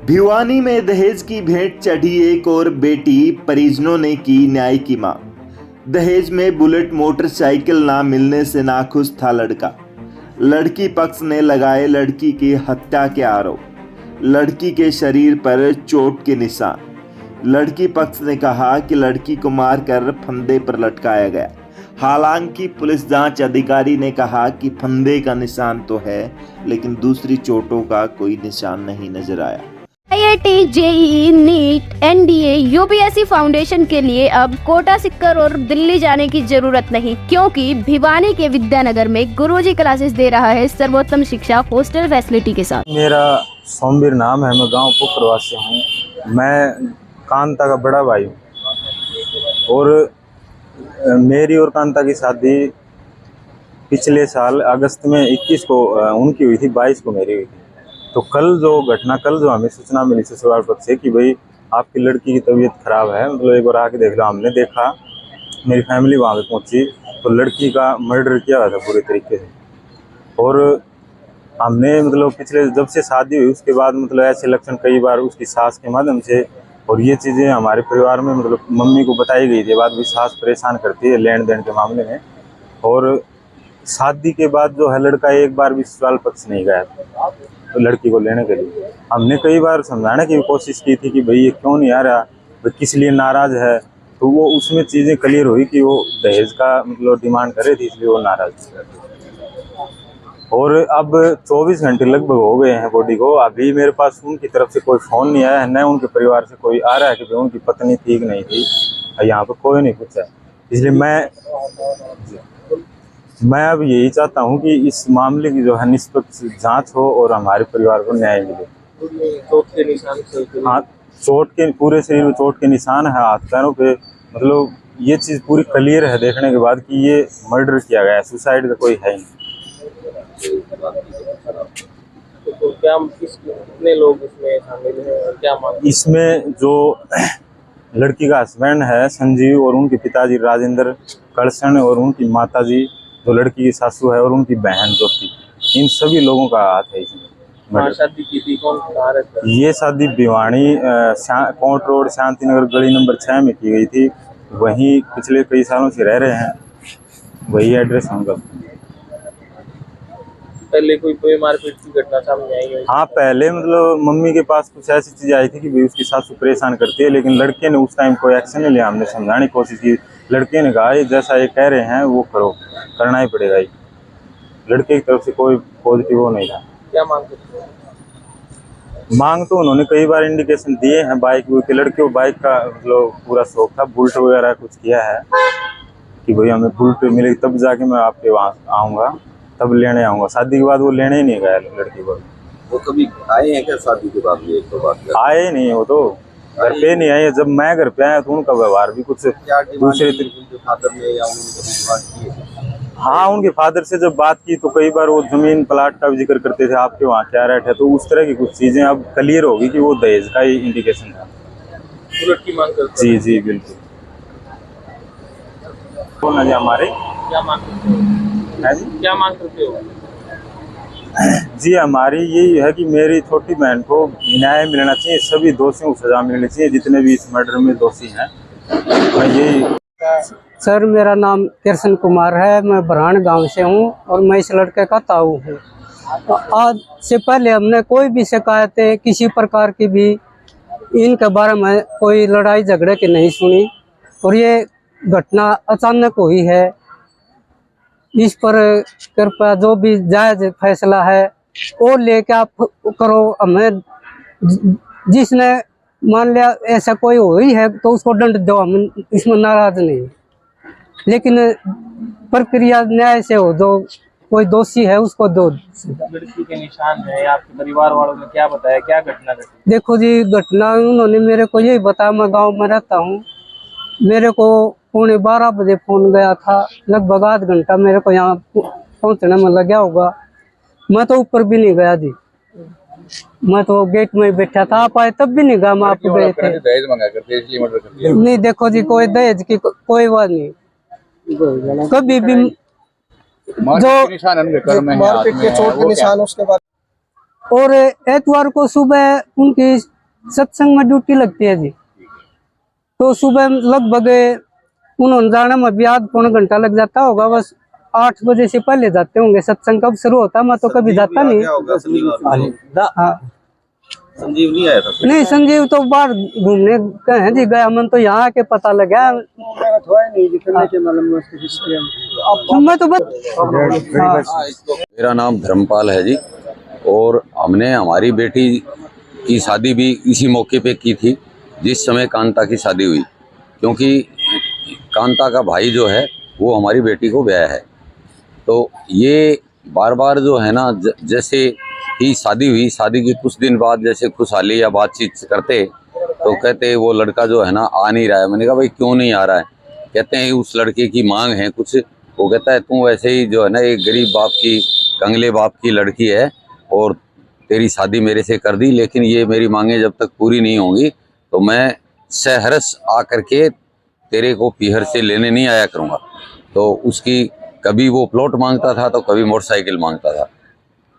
भिवानी में दहेज की भेंट चढ़ी एक और बेटी, परिजनों ने की न्याय की मांग। दहेज में बुलेट मोटरसाइकिल ना मिलने से नाखुश था लड़का। लड़की पक्ष ने लगाए लड़की की हत्या के आरोप। लड़की के शरीर पर चोट के निशान। लड़की पक्ष ने कहा कि लड़की को मारकर फंदे पर लटकाया गया। हालांकि पुलिस जांच अधिकारी ने कहा कि फंदे का निशान तो है, लेकिन दूसरी चोटों का कोई निशान नहीं नजर आया। IIT, JEE, NEET, NDA, UPSC foundation के लिए अब कोटा सिक्कर और दिल्ली जाने की जरूरत नहीं, क्योंकि भिवानी के विद्यानगर में गुरुजी क्लासेस दे रहा है सर्वोत्तम शिक्षा हॉस्टल फैसिलिटी के साथ। मेरा सोमवीर नाम है, मैं गांव पुकरवा से हूँ। मैं कांता का बड़ा भाई हूँ और मेरी और कांता की शादी पिछले साल अगस्त में 21 को उनकी हुई थी, 22 को मेरी हुई थी। तो कल जो हमें सूचना मिली ससुराल पक्ष से कि भाई आपकी लड़की की तबीयत खराब है, मतलब एक बार आके देख लो। हमने देखा, मेरी फैमिली वहाँ पे पहुँची तो लड़की का मर्डर किया हुआ था पूरे तरीके से। और हमने मतलब पिछले जब से शादी हुई उसके बाद मतलब ऐसे लक्षण कई बार उसकी सास के माध्यम से और ये चीज़ें हमारे परिवार में मतलब मम्मी को बताई गई थी। बाद भी सास परेशान करती है लेन देन के मामले में। और शादी के बाद जो है लड़का एक बार भी ससुराल पक्ष नहीं गया तो लड़की को लेने के लिए। हमने कई बार समझाने की कोशिश की थी कि भाई ये क्यों नहीं आ रहा, भाई किस लिए नाराज़ है। तो वो उसमें चीज़ें क्लियर हुई कि वो दहेज का मतलब डिमांड कर रही थी, इसलिए वो नाराज़ थी। और अब 24 घंटे लगभग हो गए हैं बॉडी को, अभी मेरे पास उनकी तरफ से कोई फ़ोन नहीं आया है, न उनके परिवार से कोई आ रहा है कि भाई उनकी पत्नी ठीक नहीं थी। यहाँ पर कोई नहीं पूछा है। इसलिए मैं अब यही चाहता हूँ कि इस मामले की जो है निष्पक्ष जांच हो और हमारे परिवार को न्याय मिले। चोट के निशान, हाँ, चोट के पूरे शरीर में चोट के निशान है, हाथ पैरों पे। मतलब ये चीज़ पूरी क्लियर है देखने के बाद कि ये मर्डर किया गया है, सुसाइड का कोई है ही नहीं। तो क्या कितने लोग इसमें शामिल हैं और क्या मांग? इसमें जो लड़की का हस्बैंड है संजीव और उनके पिताजी राजेंद्र कलसन और उनकी माताजी जो लड़की की सासू है और उनकी बहन ज्योति, इन सभी लोगों का हाथ है इसमें। शादी की थी, कौन कहाँ रहता है? ये शादी भिवानी कोट रोड शांति नगर गली नंबर 6 में की गई थी। वहीं पिछले कई सालों से रह रहे हैं, वही एड्रेस होगा। पहले कोई मारपीट की घटना सामने आई है? हाँ, पहले मतलब मम्मी के पास कुछ ऐसी चीज़ आई थी कि भाई उसकी सासू परेशान करती है, लेकिन लड़के ने उस टाइम कोई एक्शन नहीं लिया। हमने समझाने की कोशिश की, लड़के ने कहा जैसा ये कह रहे हैं वो करो, करना ही पड़ेगा। ये लड़के की तरफ से कोई पॉजिटिव वो नहीं था। क्या मांग करते हैं? मांग तो उन्होंने कई बार इंडिकेशन दिए हैं बाइक के लड़के को बाइक का मतलब पूरा शौक था, बुलेट वगैरह कुछ किया है कि भाई हमें बुलेट मिलेगी तब जाके मैं आपके वहाँ आऊँगा, तब लेने आऊँगा। शादी के बाद वो लेने ही नहीं गया लड़की को। वो कभी आए हैं क्या शादी के बाद? एक तो बात आए नहीं, वो तो घर पे नहीं आए। जब मैं घर पे आया तो उनका व्यवहार भी कुछ दूसरे तरीके। फादर ने या उन्होंने कभी बात की है? हाँ, उनके फादर से जब बात की तो कई बार वो जमीन प्लाट का भी जिक्र करते थे, आपके वहाँ क्या रेट है। तो उस तरह की कुछ चीजें अब क्लियर होगी कि वो दहेज का ही इंडिकेशन था। बुलेट की मांग करते जी जी बिल्कुल। कौन है हमारे? क्या मांग करते हो? क्या मांग करते हो? जी, हमारी यही है कि मेरी छोटी बहन को न्याय मिलना चाहिए, सभी दोषियों को सजा मिलनी चाहिए जितने भी इस मर्डर में दोषी हैं। मैं यही। सर, मेरा नाम कृष्ण कुमार है, मैं बरहान गांव से हूं और मैं इस लड़के का ताऊ हूं। तो आज से पहले हमने कोई भी शिकायतें किसी प्रकार की भी इनके बारे में कोई लड़ाई झगड़े की नहीं सुनी, और ये घटना अचानक हुई है। इस पर कृपया जो भी जायज फैसला है वो लेके आप करो। हमें जिसने मान लिया ऐसा कोई हुई है तो उसको दंड दो, हम इसमें नाराज नहीं, लेकिन प्रक्रिया न्याय से हो। जो कोई दोषी है उसको दो। लड़की के निशान है, आपके परिवार वालों ने क्या बताया, क्या घटना घटी? देखो जी, घटना उन्होंने मेरे को यही बताया, मैं गांव में रहता हूँ। मेरे को 11:15 बजे फोन गया था, लगभग आध घंटा मेरे को यहाँ पहुँचने में लगा होगा। मैं तो ऊपर भी नहीं गया जी, मैं तो गेट में ही बैठा था। आप आए तब भी नहीं गया, मैं आपको गए थे। दहेज मांगा करते इसलिए मर्डर करते हैं? नहीं, देखो जी, कोई दहेज की कोई बात नहीं, कभी भी। जो निशान मारपीट के चोट के निशान, उसके बाद और एतवार को सुबह उनकी सत्संग में ड्यूटी लगती है जी। तो सुबह लगभग उन्होंने जाने में भी आध पौना घंटा लग जाता होगा, बस 8 बजे से पहले जाते होंगे। सत्संग कब शुरू होता मैं तो कभी जाता नहीं। हाँ संजीव नहीं आया था? नहीं, संजीव तो बाहर घूमने गए हैं जी, गया मन तो यहाँ आके पता लगा। मैं तो मेरा नाम धर्मपाल है जी, और हमने हमारी बेटी की शादी भी इसी मौके पे की थी जिस समय कांता की शादी हुई, क्योंकि कांता का भाई जो है वो हमारी बेटी को ब्याह है। तो ये बार बार जो है ना, जैसे ही शादी हुई, शादी के कुछ दिन बाद जैसे खुशहाली या बातचीत करते तो कहते वो लड़का जो है ना आ नहीं रहा है। मैंने कहा भाई क्यों नहीं आ रहा है? कहते हैं उस लड़के की मांग है कुछ। वो कहता है तू वैसे ही जो है ना एक गरीब बाप की, कंगले बाप की लड़की है और तेरी शादी मेरे से कर दी, लेकिन ये मेरी मांगें जब तक पूरी नहीं होंगी तो मैं सहरस आ करके तेरे को पीहर से लेने नहीं आया करूँगा। तो उसकी कभी वो प्लॉट मांगता था तो कभी मोटरसाइकिल मांगता था।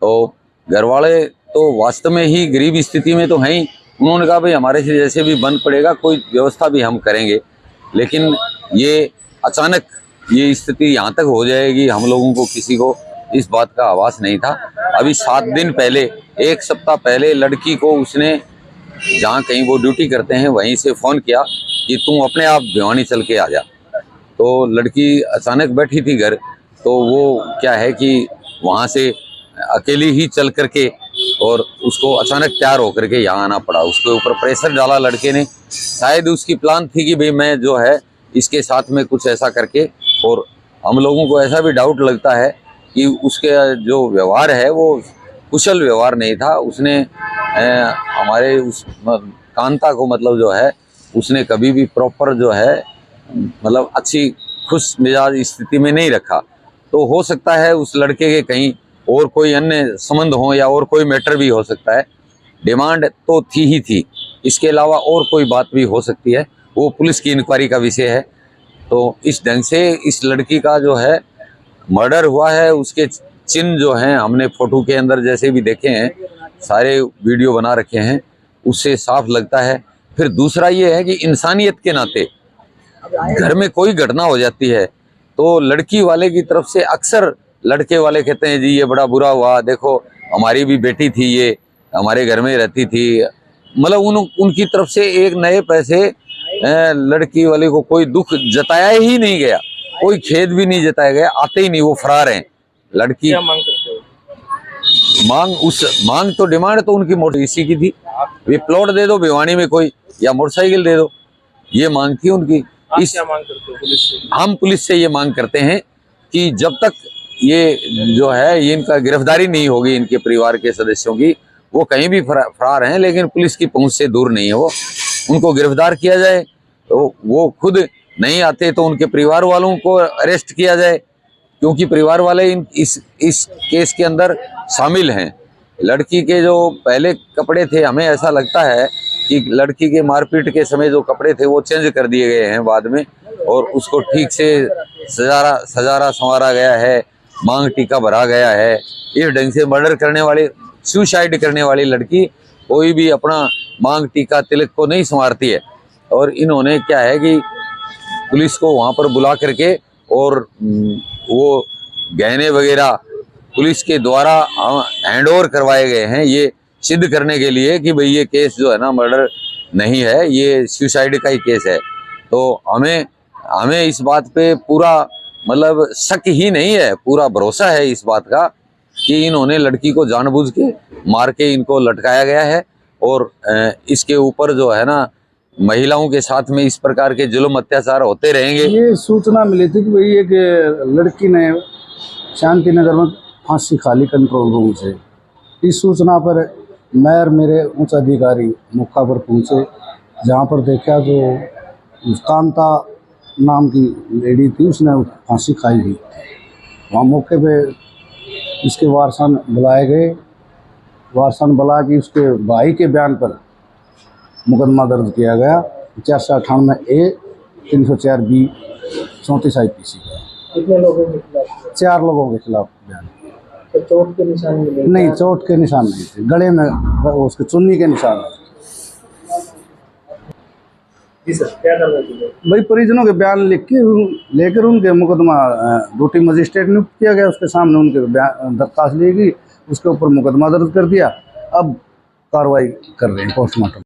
तो घरवाले तो वास्तव में ही गरीब स्थिति में तो हैं ही। उन्होंने कहा भाई हमारे से जैसे भी बन पड़ेगा कोई व्यवस्था भी हम करेंगे, लेकिन ये अचानक ये स्थिति यहाँ तक हो जाएगी, हम लोगों को किसी को इस बात का आभास नहीं था। अभी 7 दिन पहले, 1 सप्ताह पहले लड़की को उसने जहाँ कहीं वो ड्यूटी करते हैं वहीं से फ़ोन किया कि तुम अपने आप भिवानी चल के आ जा। तो लड़की अचानक बैठी थी घर, तो वो क्या है कि वहाँ से अकेली ही चल करके और उसको अचानक तैयार होकर के यहाँ आना पड़ा। उसके ऊपर प्रेशर डाला लड़के ने। शायद उसकी प्लान थी कि भाई मैं जो है इसके साथ में कुछ ऐसा करके, और हम लोगों को ऐसा भी डाउट लगता है कि उसके जो व्यवहार है वो कुशल व्यवहार नहीं था। उसने हमारे उस कांता को मतलब जो है उसने कभी भी प्रॉपर जो है मतलब अच्छी खुश मिजाज स्थिति में नहीं रखा। तो हो सकता है उस लड़के के कहीं और कोई अन्य संबंध हो या और कोई मैटर भी हो सकता है। डिमांड तो थी ही थी, इसके अलावा और कोई बात भी हो सकती है, वो पुलिस की इंक्वायरी का विषय है। तो इस ढंग से इस लड़की का जो है मर्डर हुआ है। उसके चिन्ह जो हैं हमने फोटो के अंदर जैसे भी देखे हैं, सारे वीडियो बना रखे हैं, उससे साफ लगता है। फिर दूसरा ये है कि इंसानियत के नाते घर में कोई घटना हो जाती है तो लड़की वाले की तरफ से अक्सर लड़के वाले कहते हैं जी ये बड़ा बुरा हुआ, देखो हमारी भी बेटी थी, ये हमारे घर में रहती थी। मतलब उनकी तरफ से एक नए पैसे लड़की वाले को कोई दुख जताया ही नहीं गया, कोई खेद भी नहीं जताया गया। आते ही नहीं, वो फरार हैं। लड़की क्या मांग करते हो? मांग तो डिमांड तो उनकी मोटर इसी की थी, वे प्लॉट दे दो भिवानी में कोई, या मोटरसाइकिल दे दो, ये मांग थी उनकी। आप क्या मांग करते हो पुलिस से? हम पुलिस से ये मांग करते हैं कि जब तक ये जो है ये इनका गिरफ्तारी नहीं होगी, इनके परिवार के सदस्यों की, वो कहीं भी फरार हैं लेकिन पुलिस की पहुंच से दूर नहीं है, वो उनको गिरफ्तार किया जाए। तो वो खुद नहीं आते तो उनके परिवार वालों को अरेस्ट किया जाए, क्योंकि परिवार वाले इस केस के अंदर शामिल हैं। लड़की के जो पहले कपड़े थे, हमें ऐसा लगता है कि लड़की के मारपीट के समय जो कपड़े थे वो चेंज कर दिए गए हैं बाद में, और उसको ठीक से सजारा संवारा गया है, मांग टीका भरा गया है। इस ढंग से मर्डर करने वाली, सुसाइड करने वाली लड़की कोई भी अपना मांग टीका तिलक को नहीं संवारती है। और इन्होंने क्या है कि पुलिस को वहाँ पर बुला करके और वो गहने वगैरह पुलिस के द्वारा हैंड ओवर करवाए गए हैं, ये सिद्ध करने के लिए कि भाई ये केस जो है ना मर्डर नहीं है, ये सुसाइड का ही केस है। तो हमें इस बात पे पूरा मतलब शक ही नहीं है, पूरा भरोसा है इस बात का कि इन्होंने लड़की को जानबूझ के मार के इनको लटकाया गया है। और इसके ऊपर जो है ना महिलाओं के साथ में इस प्रकार के जुल्म अत्याचार होते रहेंगे। ये सूचना मिली थी कि भाई एक लड़की ने शांति नगर में फांसी खा ली कंट्रोल रूम से। इस सूचना पर मैं और मेरे उच्च अधिकारी मौका पर पहुंचे, जहां पर देखा जो कांता नाम की लेडी थी उसने फांसी खाई हुई। वहाँ मौके पे इसके वारसान बुलाए गए, वारसान बुला के उसके भाई के बयान पर मुकदमा दर्ज किया गया 498A 304B 34 IPC का। कितने लोगों के खिलाफ? 4 लोगों के खिलाफ बयान। तो चोट के निशान मिले? नहीं, चोट के निशान नहीं थे, गले में उसके चुन्नी के निशान है। जी सर, क्या करना चाहिए? भाई परिजनों के बयान लेकर उनके मुकदमा ड्यूटी मजिस्ट्रेट नियुक्त किया गया, उसके सामने उनके दरखास्त ली गई, उसके ऊपर मुकदमा दर्ज कर दिया। अब कार्रवाई कर रहे हैं पोस्टमार्टम।